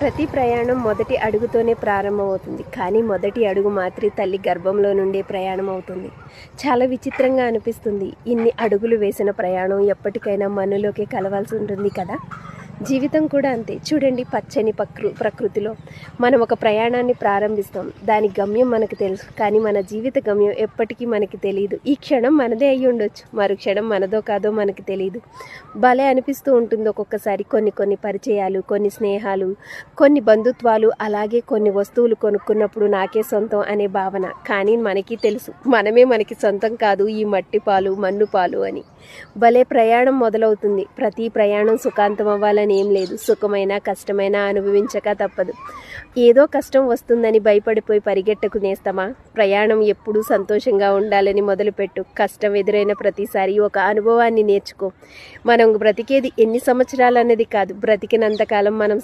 ప్రతి ప్రయాణం మొదటి అడుగుతోనే ప్రారంభమవుతుంది. కానీ మొదటి అడుగు మాత్రం తల్లి గర్భంలో నుండే ప్రయాణం అవుతుంది. చాలా విచిత్రంగా అనిపిస్తుంది. ఇన్ని అడుగులు వేసిన ప్రయాణం ఎప్పటికైనా మనలోకే కలవాల్సి ఉంటుంది కదా. జీవితం కూడా అంతే. చూడండి, పచ్చని ప్రకృతిలో మనం ఒక ప్రయాణాన్ని ప్రారంభిస్తాం. దాని గమ్యం మనకు తెలుసు, కానీ మన జీవిత గమ్యం ఎప్పటికీ మనకి తెలియదు. ఈ క్షణం మనదే అయ్యి ఉండొచ్చు, మరు క్షణం మనదో కాదో మనకి తెలియదు. భలే అనిపిస్తూ ఉంటుంది ఒక్కొక్కసారి. కొన్ని పరిచయాలు, కొన్ని స్నేహాలు, కొన్ని బంధుత్వాలు, అలాగే కొన్ని వస్తువులు కొనుక్కున్నప్పుడు నాకే సొంతం అనే భావన. కానీ మనకి తెలుసు, మనమే మనకి సొంతం కాదు, ఈ మట్టి పాలు మన్ను పాలు అని. భలే ప్రయాణం మొదలవుతుంది. ప్రతి ప్రయాణం సుఖాంతం అవ్వాలని ఏం లేదు. సుఖమైన కష్టమైన అనుభవించక తప్పదు. ఏదో కష్టం వస్తుందని భయపడిపోయి పరిగెట్టకునేస్తామా? ప్రయాణం ఎప్పుడూ సంతోషంగా ఉండాలని మొదలుపెట్టు. కష్టం ఎదురైన ప్రతిసారి ఒక అనుభవాన్ని నేర్చుకో. మనం బ్రతికేది ఎన్ని సంవత్సరాలు అన్నది కాదు, బ్రతికినంతకాలం మనం